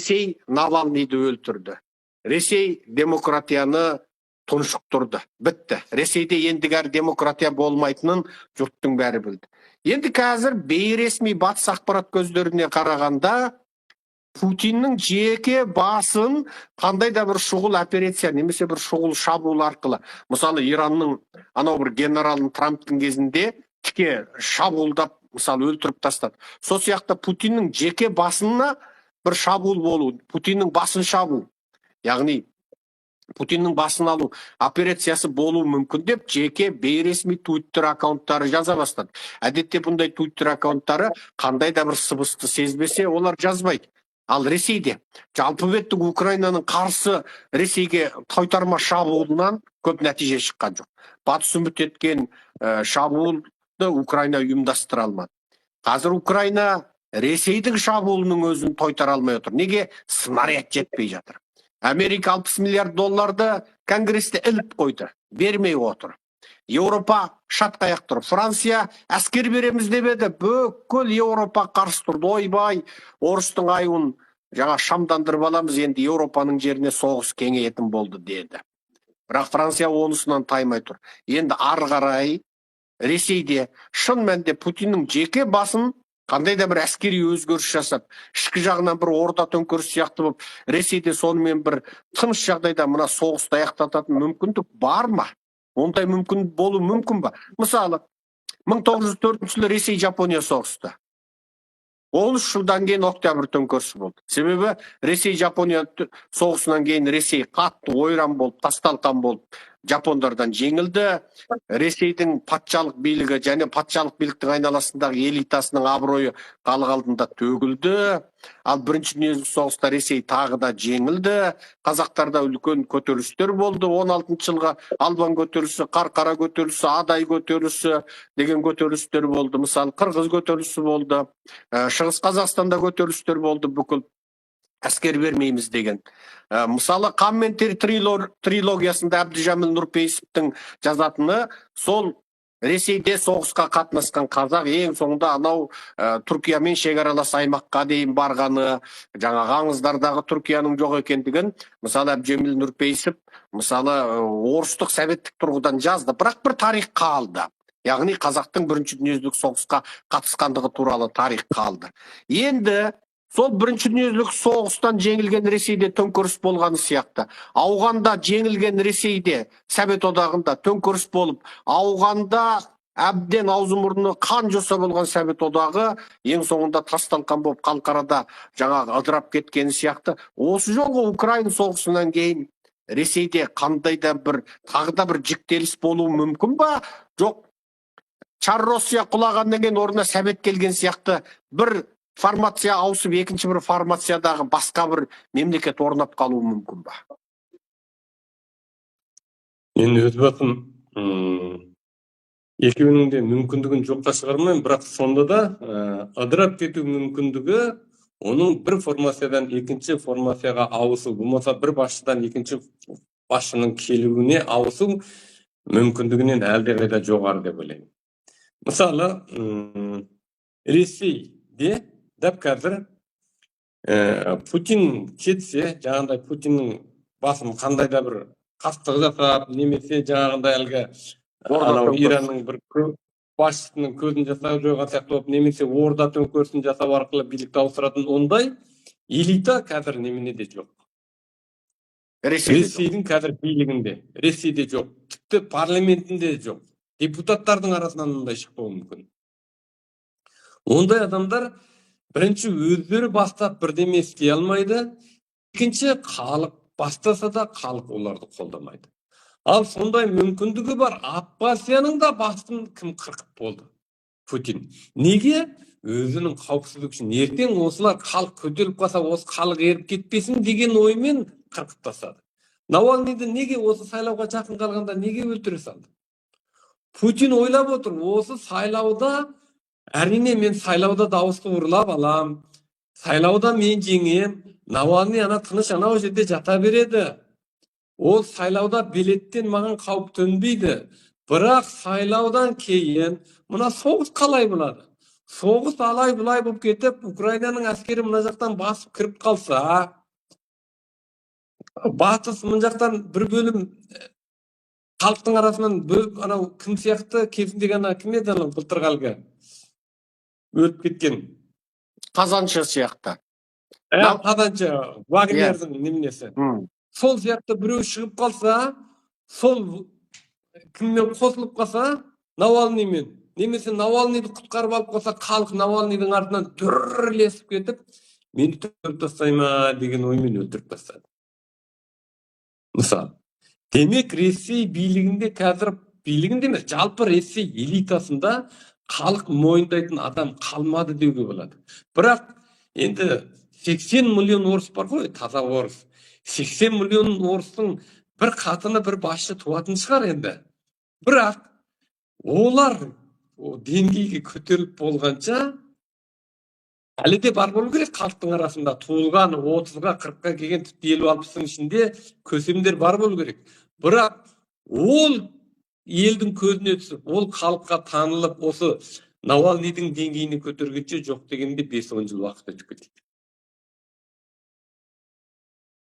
Ресей Навальныйды өлтірді. Ресей демократияны тұншықтырды. Бітті. Ресейде ендігер демократия болмайтынын жұрттың бәрі білді. Енді қазір бейресми батыс ақпарат көздеріне қарағанда Путиннің жеке басын қандай да бір шұғыл операция немесе бір шұғыл шабуыл арқылы, мысалы Иранның анау бір генералын Трамптың кезінде тіке шабуылдап, мысалы өлтіріп тастады. Сол сияқты Путиннің жеке басына бір шабуыл болу, Путиннің басын шабу, яғни Путиннің басын алу операциясы болу мүмкін деп жеке бейресми Twitter аккаунттары жаза бастады. Әдетте бұндай Twitter аккаунттары қандай да бір сыбысты сезбесе, олар жазбайды. Ал Ресейде жалпы беттік Украинаның қарсы Ресейге тойтарма шабуылынан көп нәтиже шыққан жоқ. Батыс үміт еткен шабуылды Украина ұйымдастыра алмады. Қазір Украина Ресейдің шабуылының өзін тойтара алмай отыр. Неге? Снаряд жетпей жатыр. Америка 60 миллиард долларды Конгресте іліп қойды, бермей отыр. Еуропа шатқаяқ тұр. Франция әскер береміз деп еді, бүкіл Еуропа қарсы тұрды. Ойбай, орыстың айуын жаңа шамдандырып аламыз, енді Еуропаның жеріне соғыс кеңейетін болды деді. Бірақ Франция онысынан таймай тұр. Енді ары қарай Ресейде шын мәнінде Путиннің жеке басын қандай да бір әскери өзгеріс жасап, ішкі жағынан бір орда төңкеріс сияқты болып, Ресейде сонымен бір тыныш жағдайда мына соғысты аяқтататын мүмкіндік бар ма? Ондай мүмкін болу мүмкін ба? Мысалы, 1904 жылы Ресей-Жапония соғысты. 13 жылдан кейін октябрь төңкерісі болды. Себебі Ресей-Жапония соғысынан кейін Ресей қатты ойран болып, тасталқан болып, жапондардан жеңілді. Ресейдің патшалық билігі және патшалық биліктің айналасындағы элитасының абыройы халық алдында төгілді. Ал бірінші дүниежүзілік соғыста Ресей тағы да жеңілді. Қазақтарда үлкен көтерілістер болды. 16 жылға Албан көтерілісі, Қарқара көтерілісі, Адай көтерілісі деген көтерілістер болды. Мысалы, Қырғыз көтерілісі болды. Шығыс Қазақстанда көтерілістер болды, бүкіл әскер бермейміз деген. Мысалы, Қан мен тер трилогиясында Әбдіжәміл Нұрпейісовтің жазатыны, сол Ресейде соғысқа қатынасқан қазақ ең соңында анау Түркиямен шекаралас аймаққа дейін барғаны, жаңағы аңыздардағы Түркияның жоқ екендігін, мысалы Әбдіжәміл Нұрпейісов, мысалы орыстық советтік тұрғыдан жазды, бірақ бір тарих қалды. Яғни қазақтың бірінші дүниежүзілік соғысқа қатысқандығы туралы тарих қалды. Енді сол бірінші дүниежүзілік соғыстан жеңілген Ресейде төңкеріс болғаны сияқты. Ауғанда жеңілген Ресейде, Совет одағында төңкеріс болып, ауғанда әбден аузы мұрны қан жоса болған Совет одағы ең соңында тасталқан болып қалқарада жаңағы ыдырап кеткені сияқты. Осы жолғы Украина соғысынан кейін Ресейде қандай да бір тағы да бір жіктеліс болуы мүмкін ба? Жоқ. Чар Россия құлағаннан кейін орнына Совет келген сияқты бір формация ауысып, екінші бір формациядағы басқа бір мемлекет орнап қалуы мүмкін ба? Енді өз басым екеуінің де мүмкіндігін жоққа шығармаймын, бірақ сонда да ыдырап кету мүмкіндігі оның бір формациядан екінші формацияға ауысу, болмаса бір басшыдан екінші басшының келуіне ауысу мүмкіндігінен әлдеқайда жоғары деп ойлаймын. Мысалы, Ресейде дәп қазір Путин кетсе, жаңағындай Путиннің басын қандай да бір қастық жасап, немесе жаңағындай әлгі Иранның бір басшысының көзін жасап жойған сияқты болып, немесе орда төңкерісін жасау арқылы билікті ауыстыратын ондай элита қазір неменеде жоқ. Ресейдің қазір билігінде, Ресейде жоқ, тіпті парламентінде жоқ. Депутаттардың арасынан ондай шықпауы мүмкін. Ондай адамдар бірінші өздері бастап бірдеме істей алмайды, екінші халық бастаса да халық оларды қолдамайды. Ал сондай мүмкіндігі бар Аббасияның да басын кім қырқып болды? Путин. Неге? Өзінің қауіпсіздік үшін. Ертең осылар халық көтеріліп қалса, осы халық еріп кетпесін деген оймен қырқып тастады. Навальныйды неге осы сайлауға жақын қалғанда неге өлтіре салды? Путин ойлап отыр, осы сайлауда, әрине мен сайлауда дауысты ұрлап алам, сайлауда мен жеңем, Навальный ана тыныш анау жерде жата береді. Ол сайлауда билеттен маған қауіп төнбейді. Бірақ сайлаудан кейін мына соғыс қалай болады? Соғыс алай бұлай болып кетіп, Украинаның әскері мына жақтан басып кіріп қалса, батыс мына жақтан бір бөлім халықтың арасынан бөліп анау кім сияқты кезіндегі ана кім еді анау былтырғы әлгі өліп кеткен Қазаншы сияқты. Нау- qadancha Вагнердің неменесі. Сол сияқты біреу шығып қалса, сол кіммен қосылып қалса, Навалныймен, немесе Навалныйды құтқарып алып қалса, халық Навалныйдың артынан дүрлесіп кетіп, мені өлтіріп тастай ма деген оймен өлтіріп тастады. Мысалы, демек Ресей билігінде қазір, билігінде емес, жалпы Ресей элитасында халық мойындайтын адам қалмады деуге болады. Бірақ енді 80 миллион орыс бар ғой, таза орыс. 80 миллион орыстың бір қатыны, бір басшы туатын шығар енді. Бірақ олар деңгейге көтеріліп болғанша әлі де бар болу керек халықтың арасында. Туылған 30-ға 40-қа келген, тіпті 50-60-ның ішінде көсемдер бар болу керек. Бірақ ол елдің көзіне түсіп, ол халыққа танылып, осы Навалныйдың деңгейіне көтергенше жоқ дегенде 5-10 жыл уақыт өтіп кетеді.